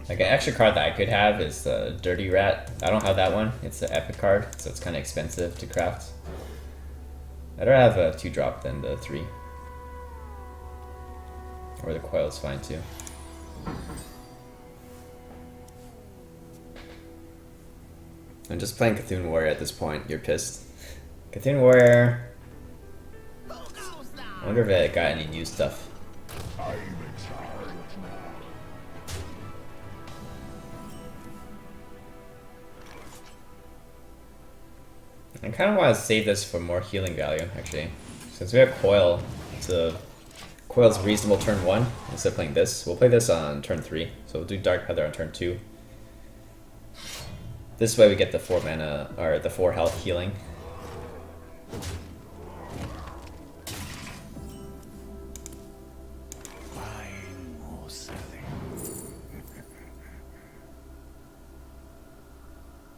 Like an extra card that I could have is the Dirty Rat. I don't have that one. It's the epic card, so it's kind of expensive to craft. I'd rather have a 2-drop than the 3. Or the coil is fine too. I'm just playing Cthulhu Warrior at this point. You're pissed. Cthulhu Warrior. I wonder if it got any new stuff. I kind of want to save this for more healing value, actually. Since we have Coil, Coil's reasonable turn 1 instead of playing this. We'll play this on turn 3, so we'll do Dark Heather on turn 2. This way we get the 4 mana, or the 4 health healing.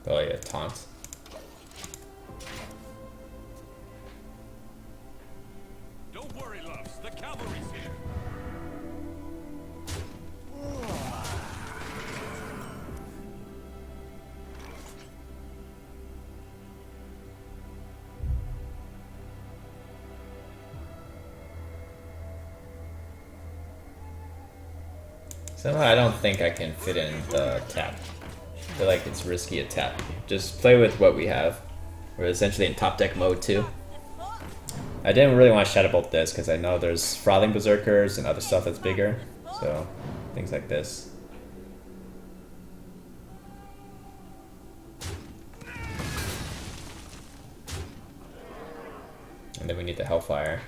Oh yeah, taunt. Don't worry, loves. The cavalry's here. Somehow I don't think I can fit in the tap. I feel like it's risky to tap. Just play with what we have. We're essentially in top deck mode too. I didn't really want to Shadow Bolt this because I know there's Frothing Berserkers and other stuff that's bigger. So, things like this. And then we need the Hellfire.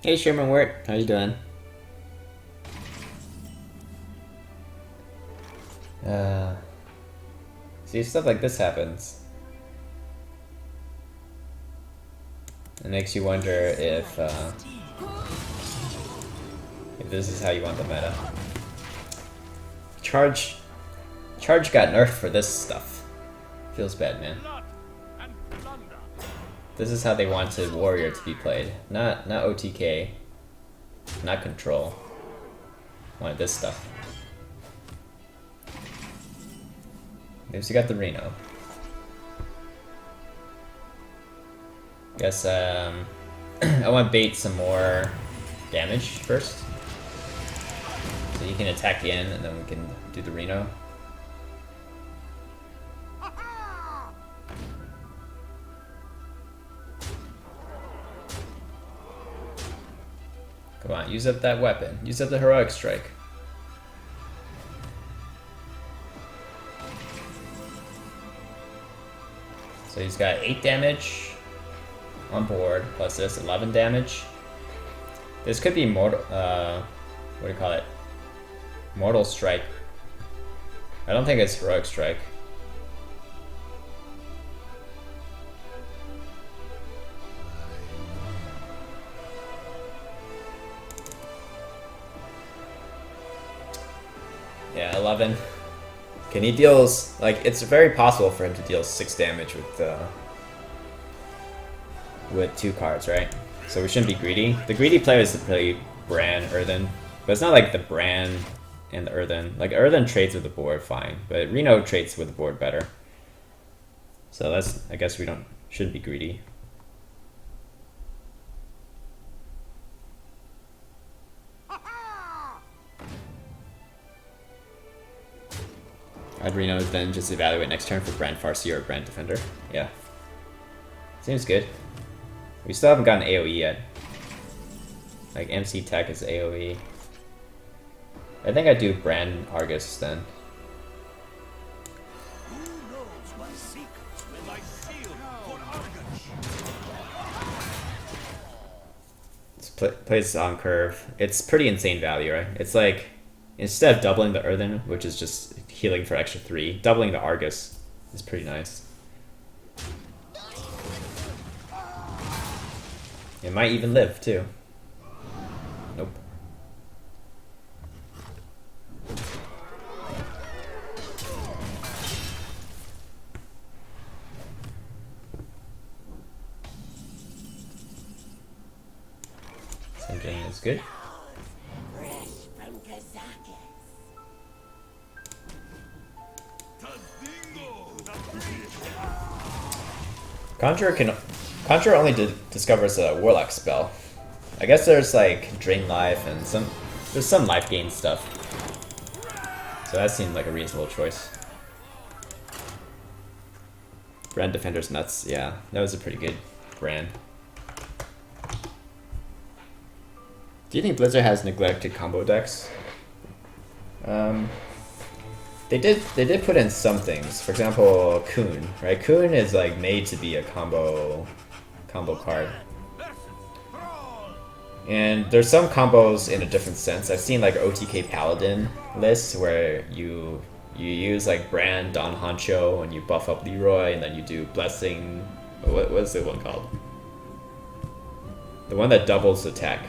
Hey Shaman, how you doing? See, stuff like this happens. It makes you wonder if this is how you want the meta. Charge got nerfed for this stuff. Feels bad, man. This is how they wanted Warrior to be played. Not OTK. Not Control. Wanted this stuff. Guess we got the Reno. Guess I want to bait some more damage first. So you can attack in and then we can do the Reno. Come on, use up that weapon. Use up the Heroic Strike. So he's got 8 damage on board, plus this 11 damage. This could be mortal, what do you call it? Mortal Strike. I don't think it's Heroic Strike. Yeah, 11. Can he deals, like, it's very possible for him to deal 6 damage with 2 cards, right? So we shouldn't be greedy. The greedy player is to play Bran, Earthen, but it's not like the Bran and the Earthen. Like, Earthen trades with the board fine, but Reno trades with the board better. So that's, I guess we shouldn't be greedy. I'd Reno then just evaluate next turn for Brand Farseer or Brand Defender. Yeah. Seems good. We still haven't gotten AoE yet. Like MC Tech is AoE. I think I'd do Brand Argus then. Plays on curve. It's pretty insane value, right? It's like, instead of doubling the Earthen, which is just healing for extra 3, doubling the Argus is pretty nice. It might even live, too. Nope. Engine is good. Conjurer only discovers a Warlock spell. I guess there's like Drain Life and there's some life gain stuff. So that seemed like a reasonable choice. Brand Defender's nuts, yeah, that was a pretty good brand. Do you think Blizzard has neglected combo decks? They did put in some things. For example, Kun, right? Kun is like made to be a combo card. And there's some combos in a different sense. I've seen like OTK Paladin lists where you use like Brand, Don Honcho, and you buff up Leroy, and then you do Blessing. What's the one called? The one that doubles attack.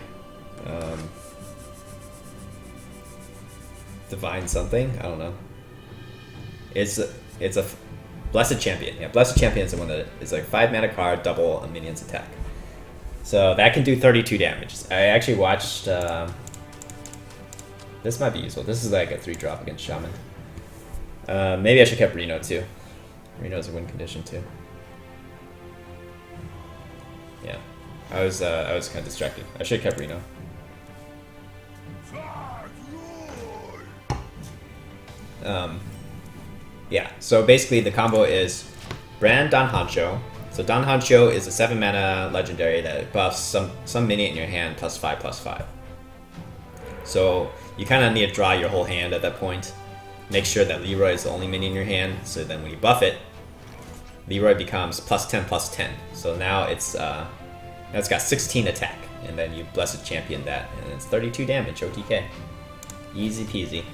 Divine something? I don't know. It's a Blessed Champion. Yeah, Blessed Champion is the one that is like 5 mana card, double a minion's attack. So that can do 32 damage. I actually watched. This might be useful. This is like a 3-drop against Shaman. Maybe I should keep Reno too. Reno's a win condition too. Yeah, I was kind of distracted. I should have kept Reno. Yeah, so basically the combo is Brand Don Honcho. So Don Honcho is a 7 mana legendary that buffs some minion in your hand +5/+5. So you kind of need to draw your whole hand at that point. Make sure that Leroy is the only minion in your hand, so then when you buff it, Leroy becomes +10/+10. So now it's got 16 attack, and then you Blessed Champion that, and it's 32 damage OTK. Easy peasy.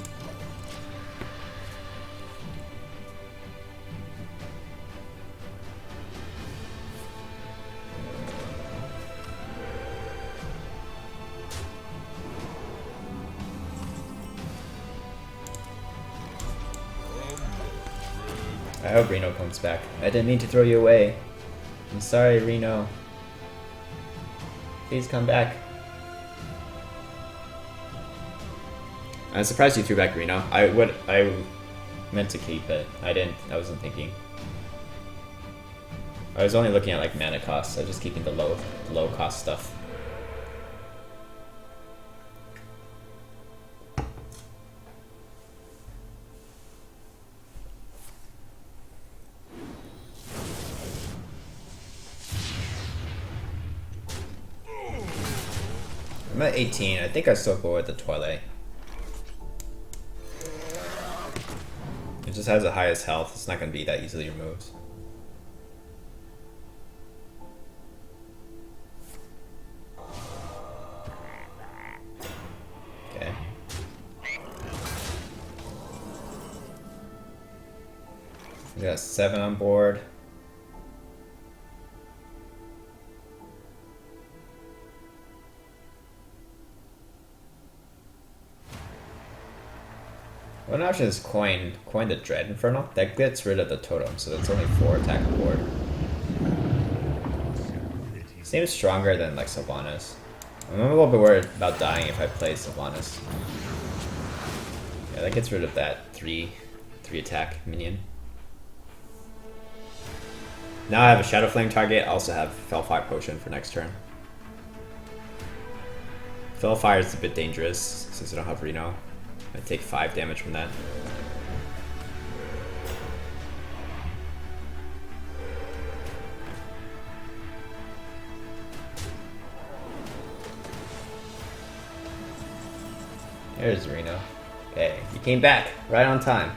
I hope Reno comes back. I didn't mean to throw you away. I'm sorry, Reno. Please come back. I'm surprised you threw back Reno. I meant to keep it. I didn't. I wasn't thinking. I was only looking at like mana costs. I was just keeping the low cost stuff. I'm at 18. I think I still go with the Twilight. It just has the highest health. It's not going to be that easily removed. Okay. We got 7 on board. One option is coin the Dread Inferno. That gets rid of the totem, so that's only 4 attack on board. Seems stronger than like Sylvanas. I'm a little bit worried about dying if I play Sylvanas. Yeah, that gets rid of that 3 attack minion. Now I have a Shadow Flame target. I also have Fellfire Potion for next turn. Fellfire is a bit dangerous since I don't have Reno. I take 5 damage from that. There's Reno. Okay, he came back right on time.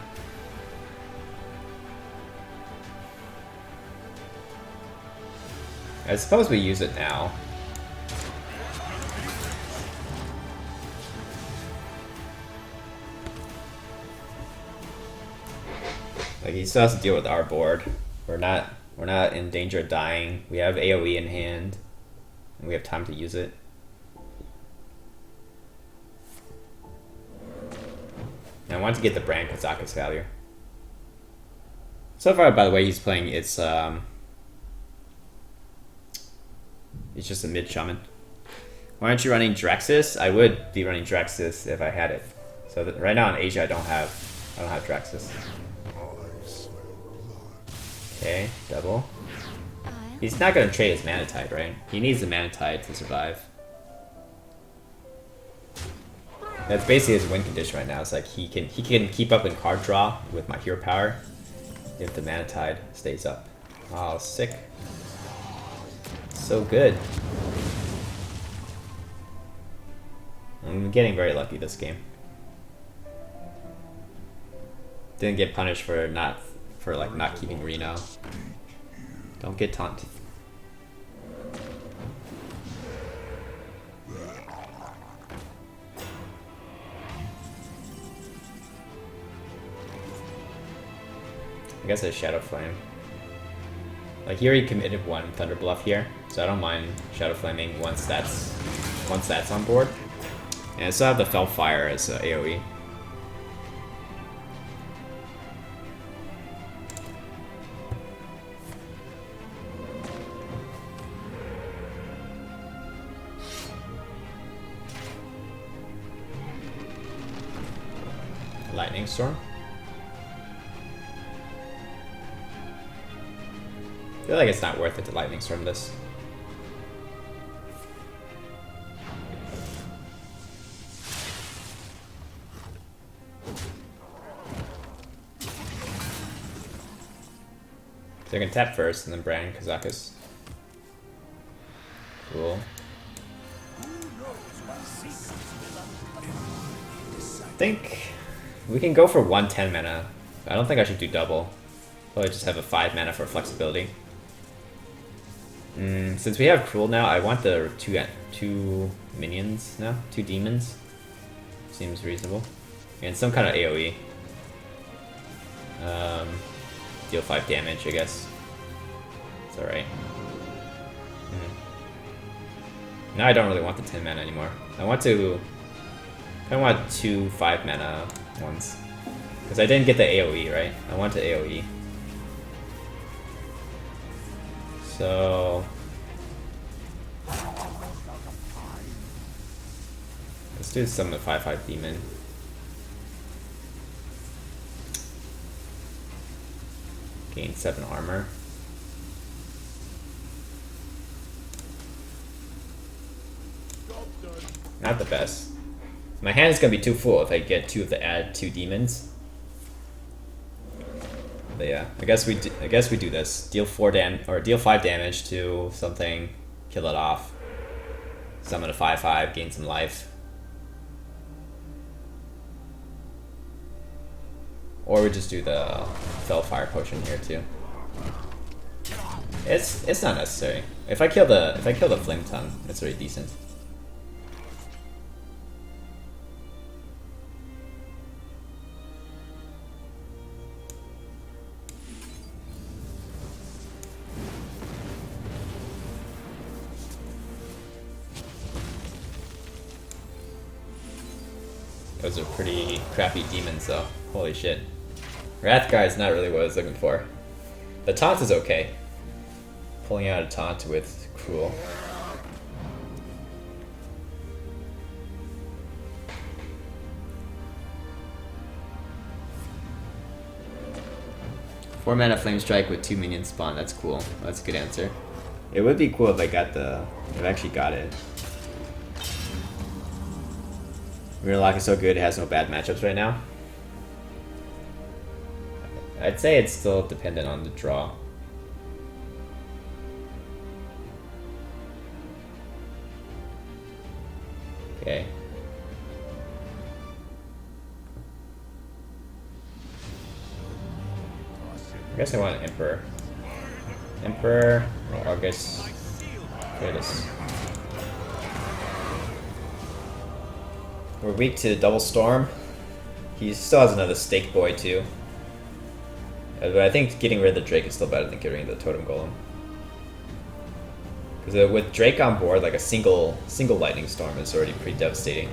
I suppose we use it now. Like he still has to deal with our board. We're not in danger of dying. We have AoE in hand, and we have time to use it. And I want to get the Brand Kazaka's value. So far, by the way, he's playing. It's just a mid shaman. Why aren't you running Draxus? I would be running Draxus if I had it. So right now in Asia I don't have Draxus. Okay, double. He's not gonna trade his Manatide, right? He needs the Manatide to survive. That's basically his win condition right now. It's like he can keep up in card draw with my hero power if the Manatide stays up. Oh, sick. So good. I'm getting very lucky this game. Didn't get punished for not keeping Reno. Don't get taunt. I guess a Shadow Flame. Like he already committed one Thunder Bluff here, so I don't mind Shadow Flaming once that's on board. And I still have the Fell Fire as AoE. Lightning Storm. I feel like it's not worth it to Lightning Storm this. So I can tap first and then Brand Kazakus. Cool. I think we can go for 110 mana. I don't think I should do double. Probably just have a 5 mana for flexibility. Since we have Cruel now, I want the two minions now, 2 demons. Seems reasonable. And some kind of AoE. Deal 5 damage, I guess. It's alright. Now I don't really want the 10 mana anymore. I want 2 5 mana ones. Because I didn't get the AoE, right? I want the AoE. So let's do some of the 5/5 demon. Gain 7 armor. Not the best. My hand is gonna be too full if I get 2 of the add 2 demons. But yeah, I guess we do this. Deal 5 damage to something, kill it off. Summon a 5/5, gain some life. Or we just do the Fell Fire potion here too. It's not necessary. If I kill the Flame Tongue, it's already decent. Those are pretty crappy demons though. Holy shit. Wrathguy is not really what I was looking for. The taunt is okay. Pulling out a taunt with Cruel. Four mana Flame Strike with 2 minions spawn. That's cool. That's a good answer. It would be cool if I actually got it. DemonLOK is so good, it has no bad matchups right now. I'd say it's still dependent on the draw. Okay. I guess I want an Emperor. Emperor, or Argus. Here it is. We're weak to Double Storm. He still has another Stake Boy too. But I think getting rid of the Drake is still better than getting rid of the Totem Golem. Because with Drake on board, like a single Lightning Storm is already pretty devastating.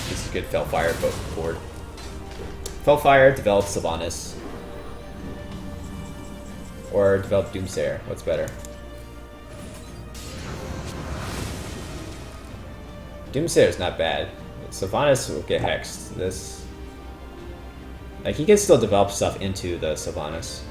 This is good Fell Fire board. Fell Fire develops Sylvanas. Or develop Doomsayer? What's better? Doomsayer is not bad. Sylvanas will get hexed. This, like, he can still develop stuff into the Sylvanas.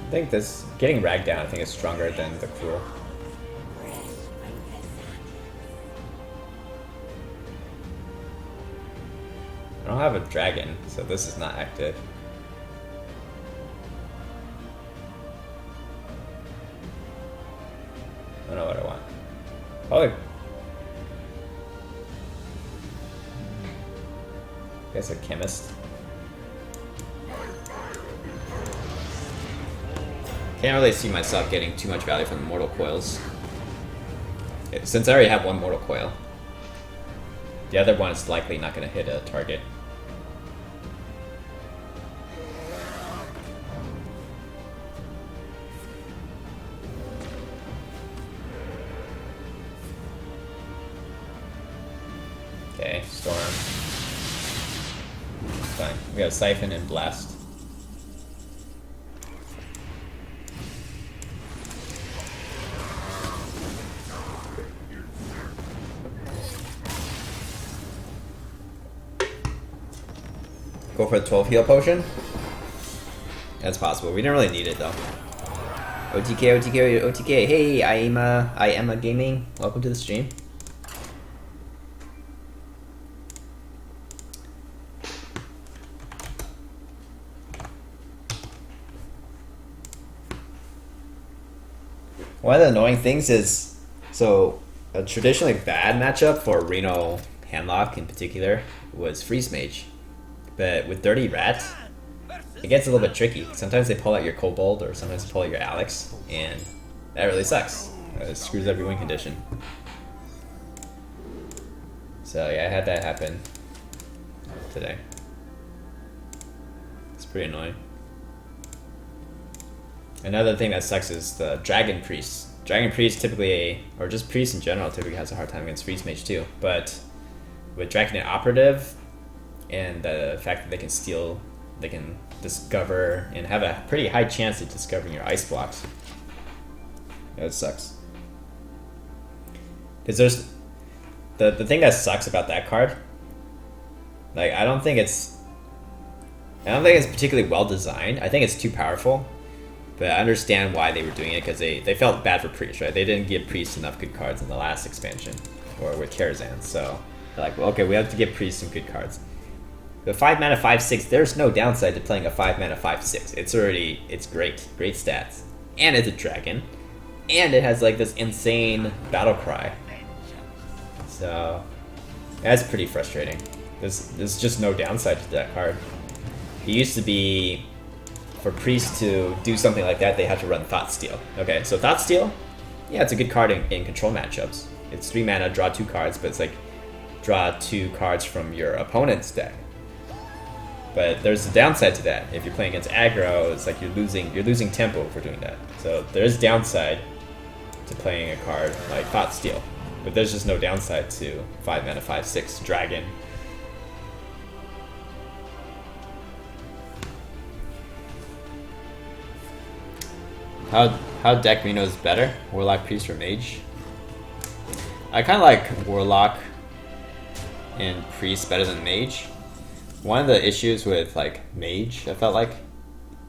I think this getting ragged down, I think, is stronger than the cruel. I don't have a dragon, so this is not active. I don't know what I want. Probably. I guess a chemist. Can't really see myself getting too much value from the Mortal Coils. Since I already have one Mortal Coil. The other one is likely not going to hit a target. Okay, Storm. It's fine. We have Siphon and Blast. Go for the 12 heal potion? That's possible. We didn't really need it though. OTK, OTK, OTK. Hey, I am a gaming. Welcome to the stream. One of the annoying things is, so a traditionally bad matchup for Reno Handlock in particular was Freeze Mage. But with Dirty Rat, it gets a little bit tricky. Sometimes they pull out your Kobold, or sometimes they pull out your Alex, and that really sucks. It screws up your win condition. So yeah, I had that happen today. It's pretty annoying. Another thing that sucks is the Dragon Priest. Dragon Priest typically, or just Priest in general, typically has a hard time against Freeze Mage too. But with Dragon Operative, and the fact that they can steal, they can discover, and have a pretty high chance of discovering your ice blocks. That sucks. Because there's the thing that sucks about that card. Like, I don't think it's particularly well designed. I think it's too powerful. But I understand why they were doing it, because they felt bad for Priest, right? They didn't give Priest enough good cards in the last expansion, or with Karazhan. So they're like, well, okay, we have to give Priest some good cards. The 5 mana 5/6, there's no downside to playing a 5 mana 5/6. It's great stats, and it's a dragon, and it has like this insane battle cry. So that's pretty frustrating. There's just no downside to that card. It used to be, for Priest to do something like that, they have to run Thought Steal. Okay, so Thought Steal, yeah, it's a good card in control matchups. It's 3 mana, draw 2 cards, but it's like draw 2 cards from your opponent's deck. But there's a downside to that. If you're playing against aggro, it's like you're losing tempo for doing that. So there's downside to playing a card like Thought Steal, but there's just no downside to 5 mana 5/6 dragon. How deck Reno is better? Warlock, Priest, or Mage? I kind of like Warlock and Priest better than Mage. One of the issues with like Mage, I felt like,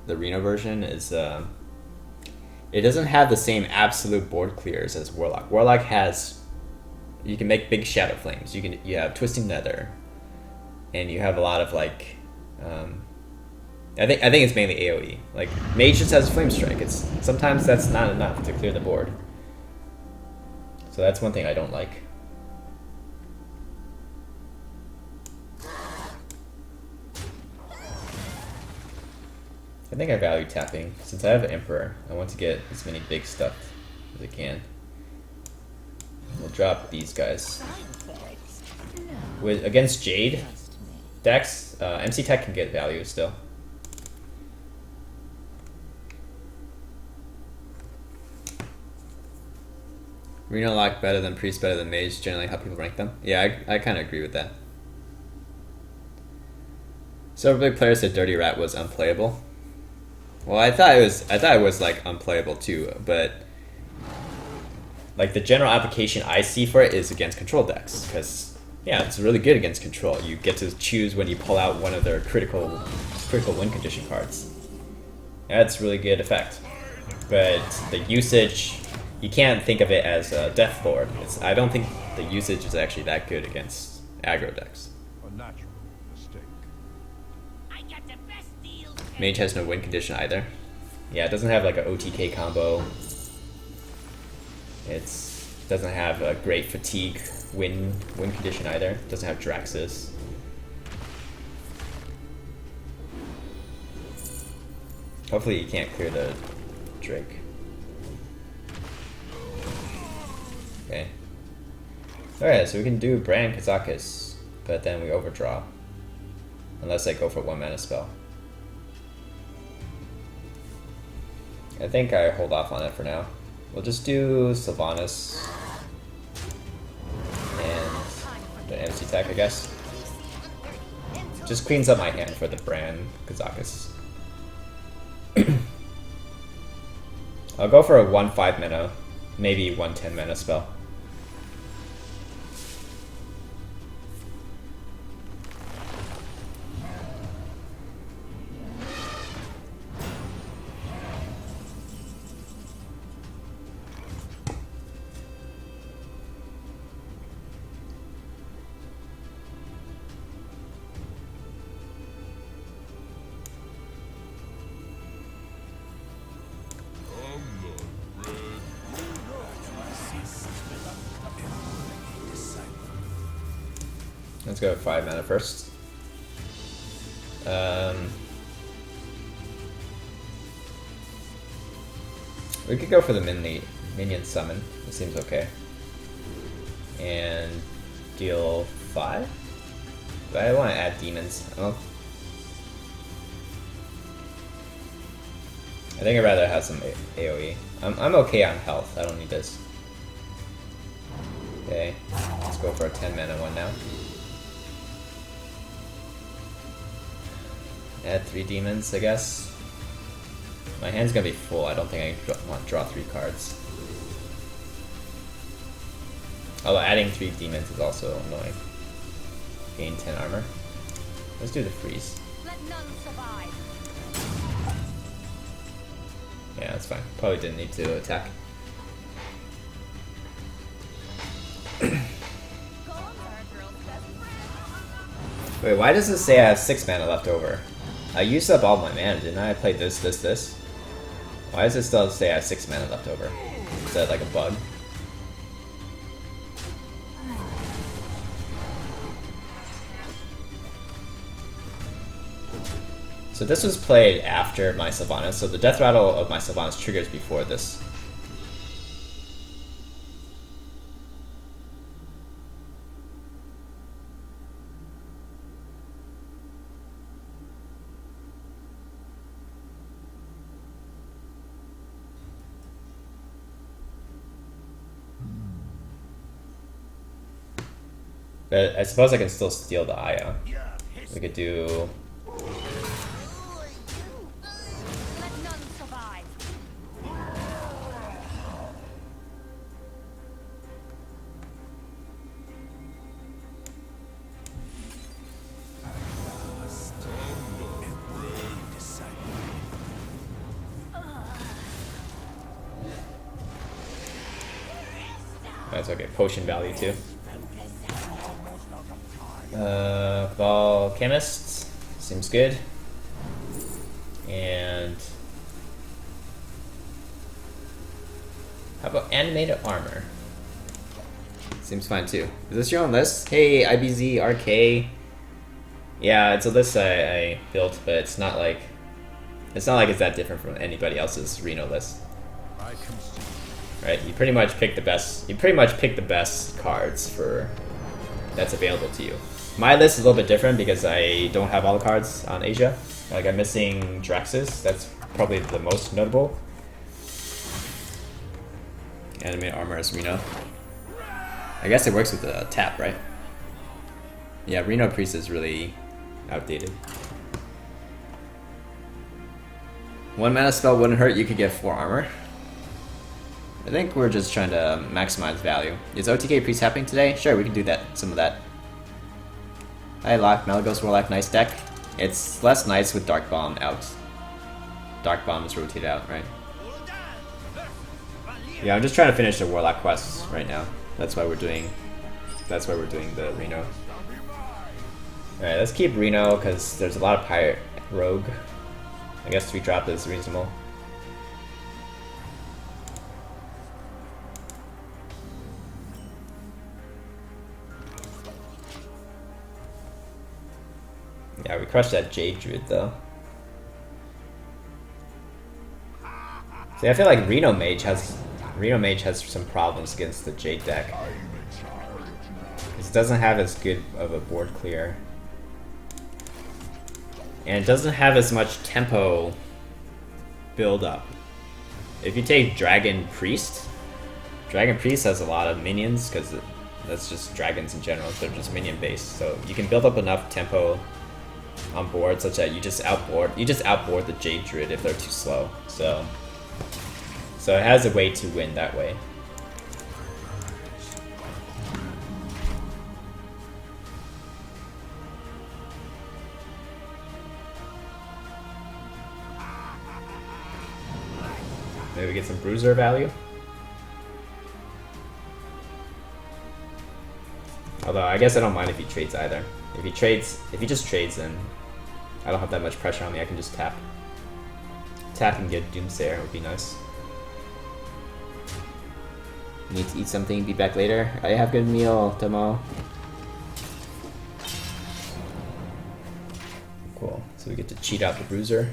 the Reno version, is it doesn't have the same absolute board clears as Warlock. Warlock has, you can make big Shadow Flames. You have Twisting Nether, and you have a lot of like, I think it's mainly AOE. Like Mage just has Flame Strike. Sometimes that's not enough to clear the board. So that's one thing I don't like. I think I value tapping. Since I have Emperor, I want to get as many big stuff as I can. We'll drop these guys. With against Jade decks, MC Tech can get value still. Reno lock better than Priest, better than Mage, generally how people rank them. Yeah, I kind of agree with that. Several big players said Dirty Rat was unplayable. Well, I thought it was like unplayable too, but like the general application I see for it is against control decks, because yeah, it's really good against control. You get to choose when you pull out one of their critical win condition cards. That's really good effect. But the usage, you can't think of it as a Death Lord. I don't think the usage is actually that good against aggro decks. A natural mistake. I got the best deal. Mage has no win condition either. Yeah, it doesn't have like an OTK combo. It doesn't have a great fatigue win condition either. It doesn't have Draxus. Hopefully you can't clear the Drake. Okay. Alright, so we can do Brand Kazakis, but then we overdraw. Unless I go for 1 mana spell. I think I hold off on it for now. We'll just do Sylvanas and the MC Tech, I guess. Just cleans up my hand for the Brand Kazakis. I'll go for a 1/5 mana, maybe 1/10 mana spell. Let's go 5 mana first. We could go for the minion summon. It seems okay. And deal 5? But I want to add demons. I think I'd rather have some AoE. I'm okay on health. I don't need this. Okay, let's go for a 10 mana one now. Add 3 demons, I guess. My hand's gonna be full. I don't think I want to draw 3 cards. Although adding 3 demons is also annoying. Gain 10 armor. Let's do the freeze. Let none survive. Yeah, that's fine. Probably didn't need to attack. Wait, why does it say I have 6 mana left over? I used up all my mana, didn't I? I played this. Why does it still say I have 6 mana left over? Is that like a bug? So this was played after my Sylvanas, so the death rattle of my Sylvanas triggers before this. But I suppose I can still steal the Aya. We could do... Let none survive. That's okay, potion value too. Alchemist seems good. And how about animated armor? Seems fine too. Is this your own list? Hey, IBZ, RK. Yeah, it's a list I built, but it's not like It's not like it's that different from anybody else's Reno list. I can see. Right? You pretty much pick the best. You pretty much pick the best cards for that's available to you. My list is a little bit different because I don't have all the cards on Asia. Like I'm missing Draxus. That's probably the most notable. Animate armor as Reno. I guess it works with the tap, right? Yeah, Reno Priest is really outdated. 1 mana spell wouldn't hurt. You could get 4 armor. I think we're just trying to maximize value. Is OTK Priest happening today? Sure, we can do that. Some of that. Hi, Lock. Malagos Warlock, nice deck. It's less nice with Dark Bomb out. Dark Bomb is rotated out, right? Yeah, I'm just trying to finish the Warlock quests right now. That's why we're doing the Reno. Alright, let's keep Reno because there's a lot of Pirate Rogue. I guess 3 drop is reasonable. Yeah, we crushed that Jade Druid though. See, I feel like Reno Mage has some problems against the Jade deck. It doesn't have as good of a board clear. And it doesn't have as much tempo build up. If you take Dragon Priest has a lot of minions because that's just dragons in general, they're just minion based. So you can build up enough tempo on board such that you just outboard the Jade Druid if they're too slow. So it has a way to win that way. Maybe we get some bruiser value. Although I guess I don't mind if he trades either. If he just trades, then I don't have that much pressure on me. I can just tap. Tap and get Doomsayer would be nice. Need to eat something, be back later. I have good meal, Tomo. Cool. So we get to cheat out the bruiser.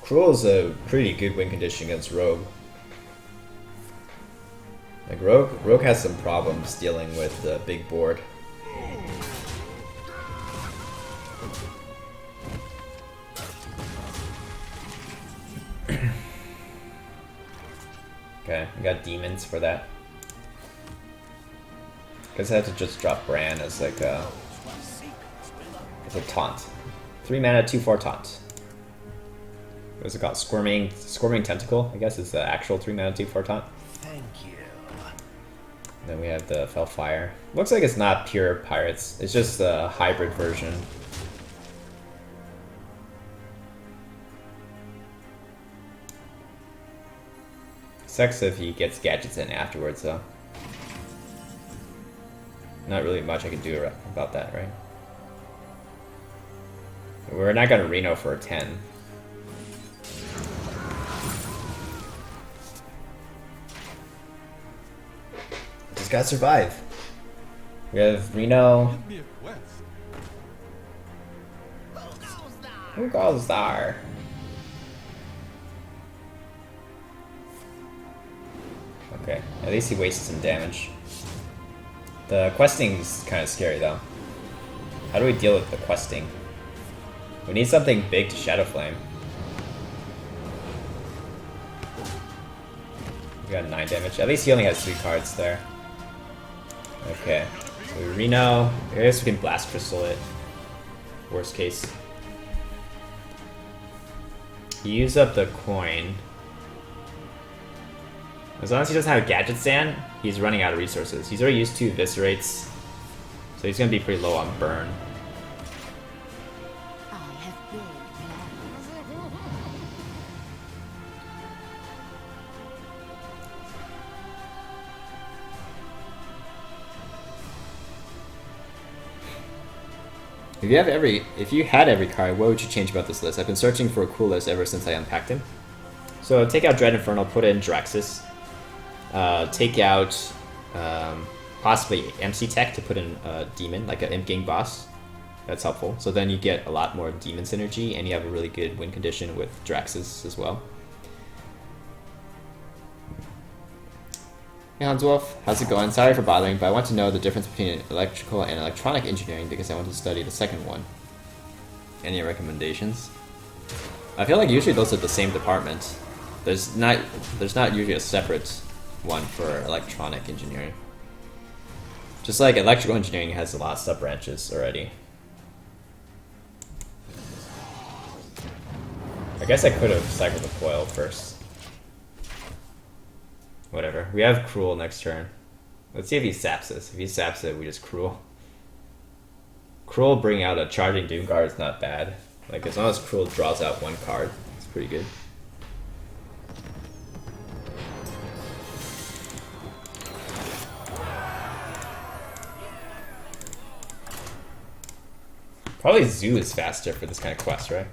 Cruel is a pretty good win condition against Rogue. Like Rogue has some problems dealing with the big board. Okay, we got demons for that. Guess I have to just drop Bran as like a taunt. 3 mana, 2/4 taunt. What's it called? Squirming Tentacle, I guess is the actual 3 mana 2/4 taunt. Thank you. Then we have the Felfire. Looks like it's not pure pirates. It's just a hybrid version. Sucks if he gets gadgets in afterwards though. Not really much I can do about that, right? We're not gonna Reno for a 10. Just gotta survive. We have Reno. Give me a quest. Who goes there? Okay, at least he wasted some damage. The questing's kind of scary though. How do we deal with the questing? We need something big to Shadow Flame. We got 9 damage. At least he only has 3 cards there. Okay. So we Reno. I guess we can Blast Crystal it. Worst case. He used up the coin. As long as he doesn't have a Gadget Stand, he's running out of resources. He's already used 2 Eviscerates. So he's gonna be pretty low on burn. I have big plans. If you had every card, what would you change about this list? I've been searching for a cool list ever since I unpacked him. So take out Dread Infernal, put in Draxus. Take out possibly MC Tech to put in a Demon, like an Imp Gang boss. That's helpful. So then you get a lot more Demon synergy, and you have a really good win condition with Draxus as well. Hey Hanswolf, how's it going? Sorry for bothering, but I want to know the difference between electrical and electronic engineering because I want to study the second one. Any recommendations? I feel like usually those are the same department. There's not usually a separate one for electronic engineering. Just like electrical engineering has a lot of sub-branches already. I guess I could have cycled the foil first. Whatever. We have Cruel next turn. Let's see if he saps us. If he saps it, we just Cruel. Cruel bringing out a charging Doomguard is not bad. Like, as long as Cruel draws out one card, it's pretty good. Probably Zoo is faster for this kind of quest, right?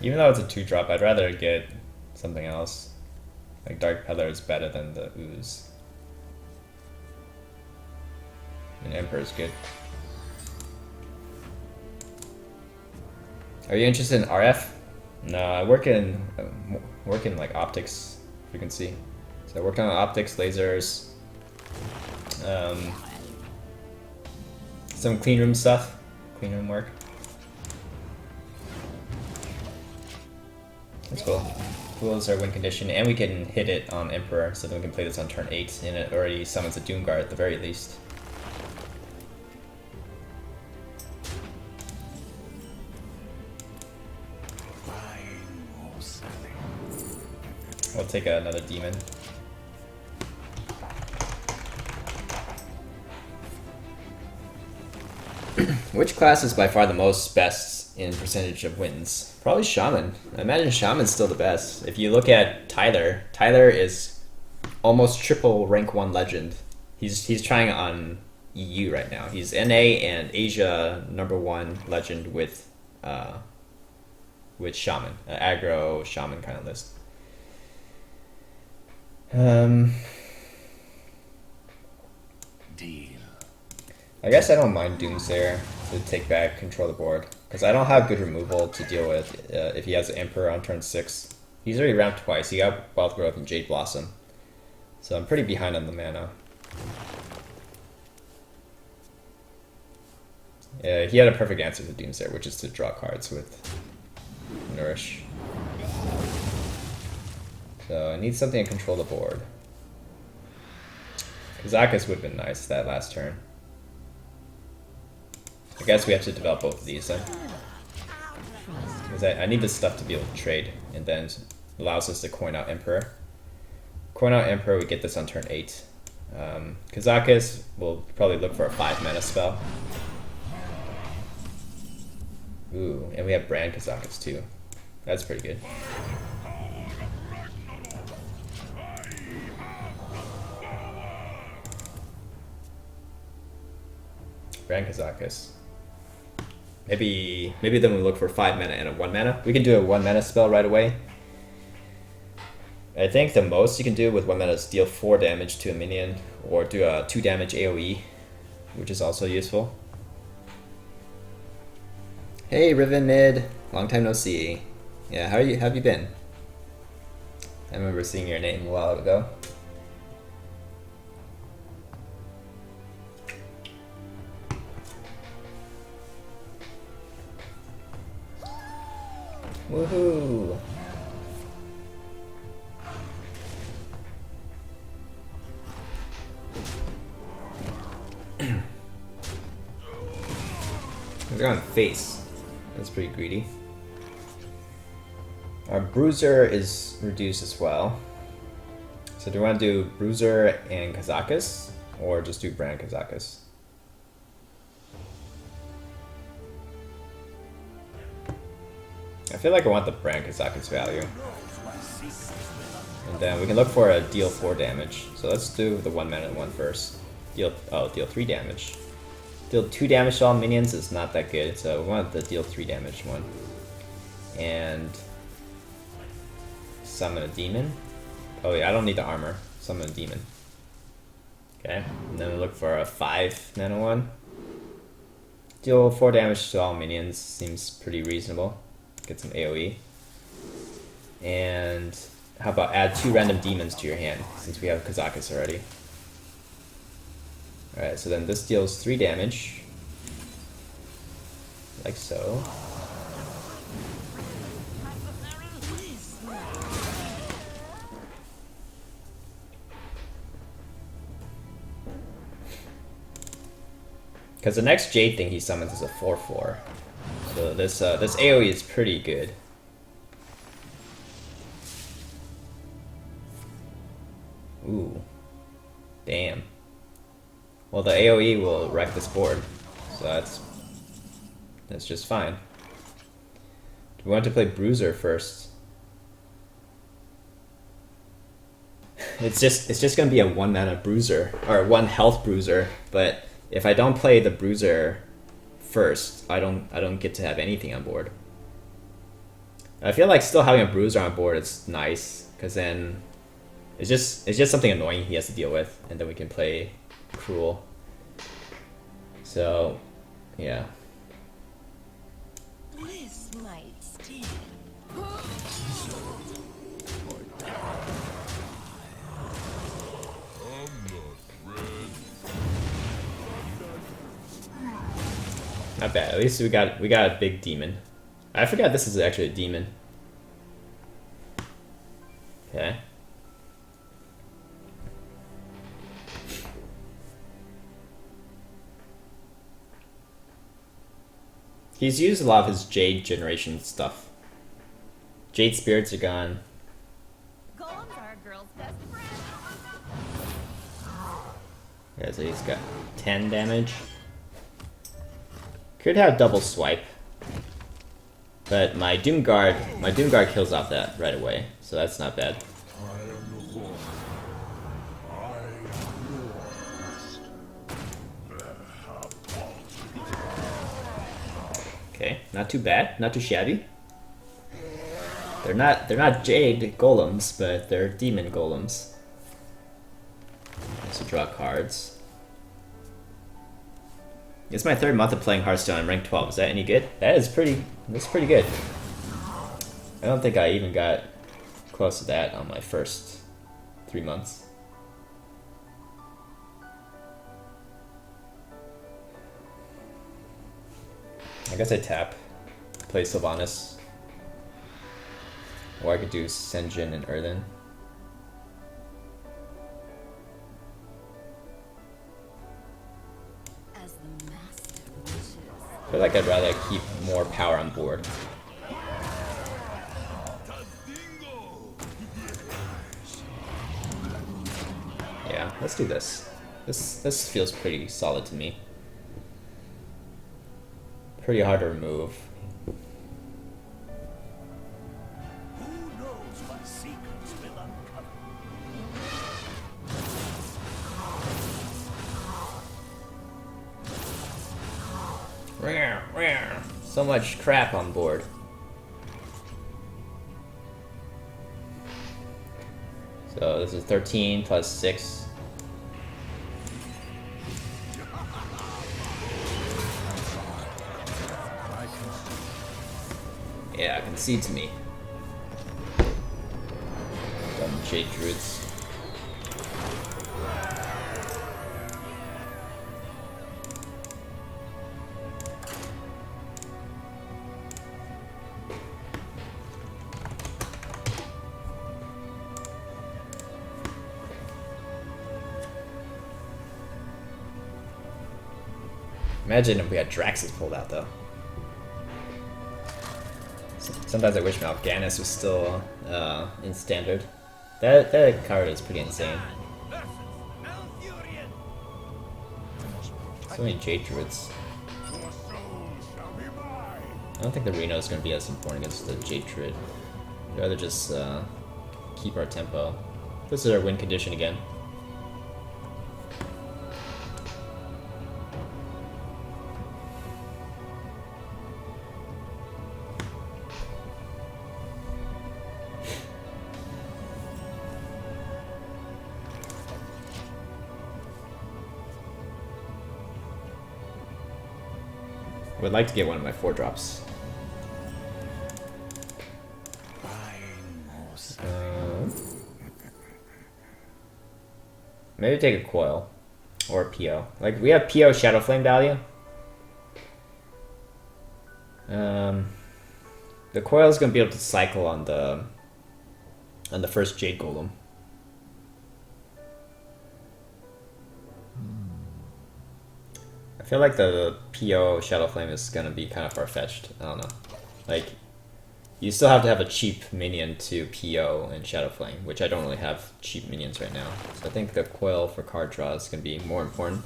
Even though it's a 2-drop, I'd rather get something else. Like Dark Peddler is better than the Ooze. And Emperor is good. Are you interested in RF? No, I work in like optics frequency. So I worked on optics, lasers, some clean room stuff, clean room work. That's cool. Cool is our win condition, and we can hit it on Emperor, so then we can play this on turn 8, and it already summons a Doomguard at the very least. We'll take another Demon. Which class is by far the most best in percentage of wins? Probably Shaman. I imagine Shaman's still the best. If you look at Tyler, Tyler is almost triple rank 1 legend. He's trying on EU right now. He's NA and Asia #1 legend with Shaman, aggro Shaman kind of list. Deal. I guess I don't mind Doomsayer to take back control of the board, because I don't have good removal to deal with if he has an Emperor on turn 6. He's already ramped twice. He got Wealth Growth and Jade Blossom, so I'm pretty behind on the mana. Yeah, he had a perfect answer to Doomsayer, which is to draw cards with Nourish. So I need something to control the board. Kazakus would have been nice that last turn. I guess we have to develop both of these then. Because I need this stuff to be able to trade, and then it allows us to coin out Emperor. Coin out Emperor, we get this on turn 8. Kazakus will probably look for a 5 mana spell. Ooh, and we have Brand Kazakus too. That's pretty good. Brand Kazakus. Maybe then we look for 5 mana and a 1 mana. We can do a 1 mana spell right away. I think the most you can do with 1 mana is deal 4 damage to a minion, or do a 2 damage AoE, which is also useful. Hey Riven Mid, long time no see. Yeah, how have you been? I remember seeing your name a while ago. Woohoo! They're on face. That's pretty greedy. Our Bruiser is reduced as well. So do we want to do Bruiser and Kazakus, or just do Brand Kazakus? I feel like I want the Brand Kazakus value. And then we can look for a deal 4 damage. So let's do the 1 mana one first. Deal 3 damage. Deal 2 damage to all minions is not that good, so we want the deal 3 damage one. And summon a demon. Oh yeah, I don't need the armor. Summon a demon. Okay, and then we look for a 5 mana one. Deal 4 damage to all minions, seems pretty reasonable. Get some AoE. And how about add 2 random demons to your hand, since we have Kazakus already. Alright, so then this deals 3 damage. Like so. Because the next Jade thing he summons is a 4/4. So this AoE is pretty good. Ooh. Damn. Well, the AoE will wreck this board. So that's just fine. Do we want to play Bruiser first? It's just gonna be a 1 mana Bruiser, or 1 health Bruiser, but if I don't play the Bruiser first, I don't get to have anything on board. I feel like still having a Bruiser on board is nice, because then it's just something annoying he has to deal with, and then we can play Cruel. So, yeah. This might sting. Not bad. At least we got a big demon. I forgot this is actually a demon. Okay. He's used a lot of his Jade generation stuff. Jade spirits are gone. Golems are a girl's best friend. Yeah, so he's got 10 damage. Could have double swipe. But my Doomguard kills off that right away, so that's not bad. Okay, not too bad, not too shabby. They're not Jade golems, but they're demon golems. So draw cards. It's my 3rd month of playing Hearthstone. I'm ranked 12. Is that any good? That's pretty good. I don't think I even got close to that on my first 3 months. I guess I tap, play Sylvanas, or I could do Senjin and Earthen. As the master wishes. I feel like I'd rather keep more power on board. Yeah, let's do this. This feels pretty solid to me. Pretty hard to remove. Who knows what secrets will uncover? So much crap on board. So this is 13 plus 6. Yeah, concede to me. Dumb Jade Druids. Imagine if we had Draxus pulled out though. Sometimes I wish Mal'Ganis was still in standard. That card is pretty insane. So many Jade Druids. I don't think the Reno is going to be as important against the Jade Druid. I'd rather just keep our tempo. This is our win condition again. I would like to get one of my 4-drops. Maybe take a coil or a PO. Like we have PO Shadow Flame value. The coil is going to be able to cycle on the first Jade Golem. I feel like the PO Shadow Flame is going to be kind of far-fetched. I don't know. Like, you still have to have a cheap minion to PO and Shadow Flame, which I don't really have cheap minions right now. So I think the coil for card draw is going to be more important.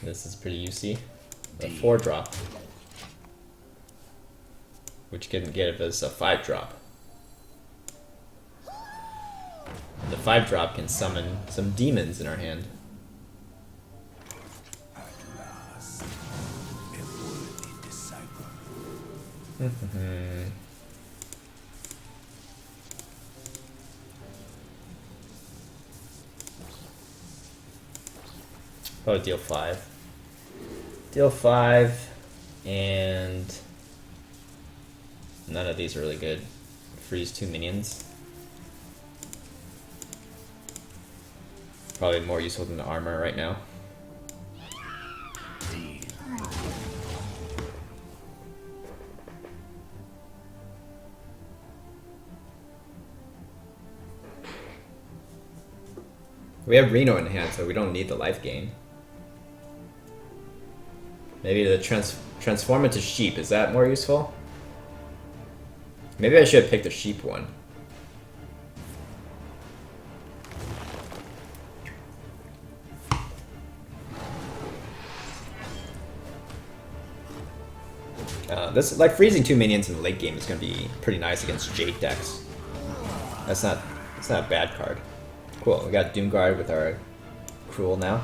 This is pretty UC. The 4-drop, which can give us a 5-drop. The 5-drop can summon some demons in our hand. Probably deal 5. Deal 5, and none of these are really good. Freeze 2 minions. Probably more useful than the armor right now. We have Reno in hand, so we don't need the life gain. Maybe the transform into sheep, is that more useful? Maybe I should have picked the sheep one. This, like, freezing 2 minions in the late game is going to be pretty nice against Jade decks. That's not a bad card. Cool, we got Doomguard with our Cruel now.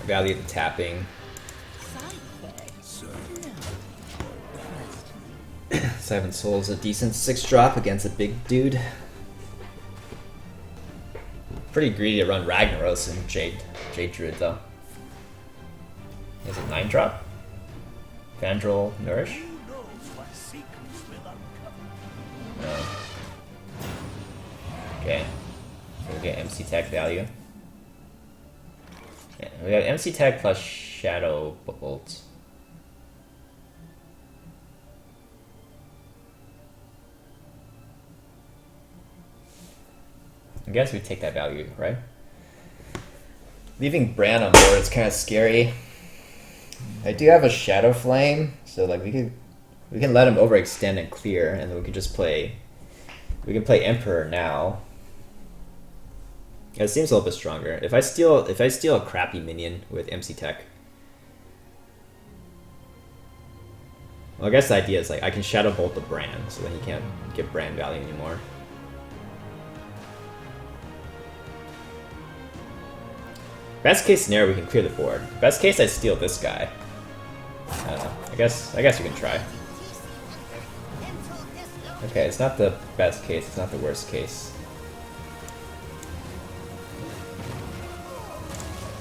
I value the tapping. 7 souls, a decent 6-drop against a big dude. Pretty greedy to run Ragnaros and Jade Druid though. Is it 9-drop? Vandrel Nourish? No. Okay. So we get MC Tech value. Yeah, we got MC Tech plus Shadow Bolt. I guess we take that value, right? Leaving Bran on board is kind of scary. I do have a Shadow Flame, so like we can let him overextend and clear, and then we can just play. We can play Emperor now. It seems a little bit stronger. If I steal a crappy minion with MC Tech, well, I guess the idea is like I can Shadow Bolt the Bran, so then he can't get Bran value anymore. Best case scenario, we can clear the board. Best case, I steal this guy. I don't know. I guess you can try. Okay, it's not the best case. It's not the worst case.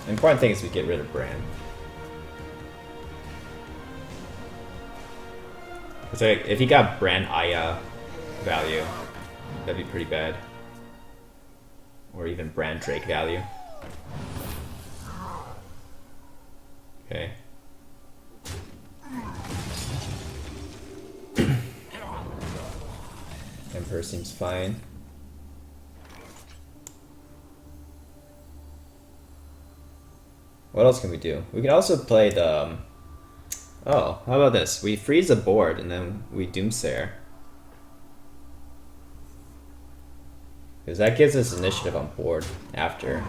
The important thing is we get rid of Bran. Because like, if he got Bran Aya value, that'd be pretty bad. Or even Bran Drake value. Okay. Emperor seems fine. What else can we do? We can also play the... oh, how about this? We freeze a board and then we Doomsayer. Because that gives us initiative on board after.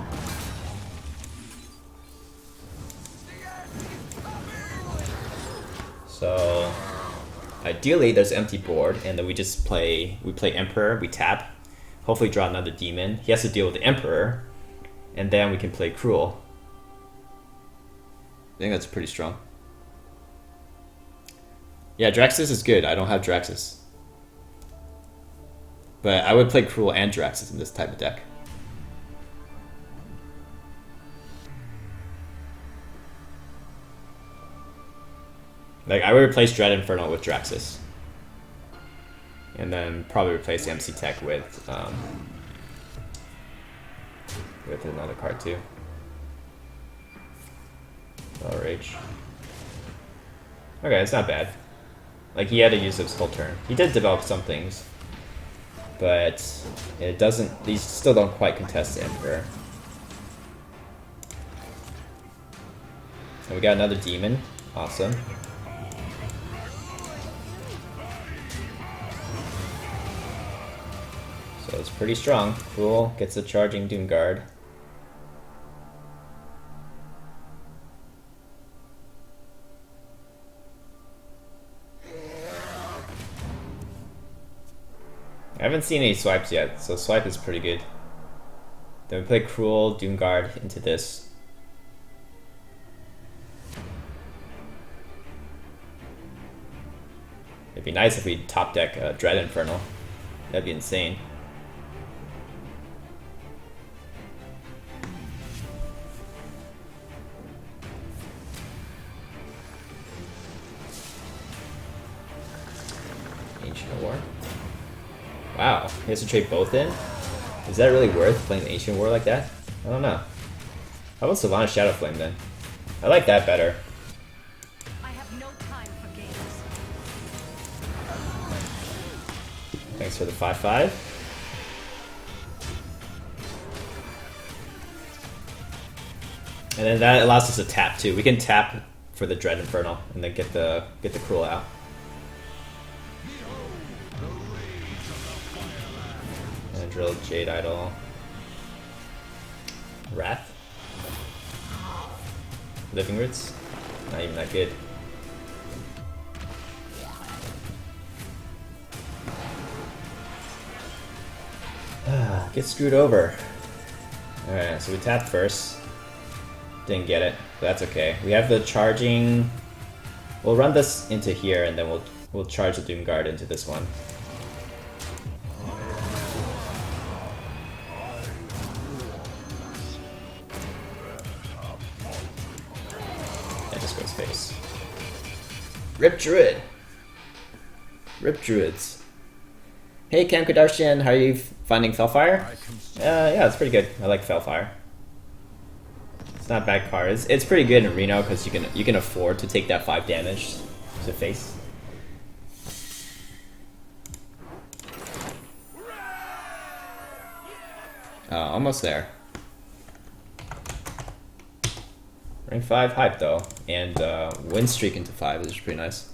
So ideally there's empty board and then we play Emperor, we tap, hopefully draw another demon. He has to deal with the Emperor, and then we can play Cruel. I think that's pretty strong. Yeah, Draxus is good. I don't have Draxus. But I would play Cruel and Draxus in this type of deck. Like, I would replace Dread Inferno with Draxus. And then probably replace MC Tech with another card too. Oh, Rage. Okay, it's not bad. Like, he had to use his whole turn. He did develop some things. But it doesn't, these still don't quite contest the Emperor. And we got another demon. Awesome. So it's pretty strong. Cruel gets a charging Doom Guard. I haven't seen any swipes yet, so swipe is pretty good. Then we play Cruel, Doom Guard into this. It'd be nice if we top deck Dread Inferno. That'd be insane. Ancient War. Wow, he has to trade both in? Is that really worth playing the Ancient War like that? I don't know. How about Sylvanas Shadowflame then? I like that better. I have no time for games. Thanks for the 5/5. And then that allows us to tap too. We can tap for the Dread Inferno and then get the Cruel out. And drill Jade Idol. Wrath. Living Roots. Not even that good. Get screwed over. Alright, so we tapped first. Didn't get it, but that's okay. We have the charging. We'll run this into here and then we'll charge the Doom Guard into this one. That just goes face. Rip Druid! Rip Druids. Hey Cam Kardashian, how are you finding Felfire? Yeah, it's pretty good. I like Felfire. It's not a bad card. It's pretty good in Reno because you can afford to take that 5 damage to face. Almost there. Rank 5 hype though, and win streak into 5 is pretty nice.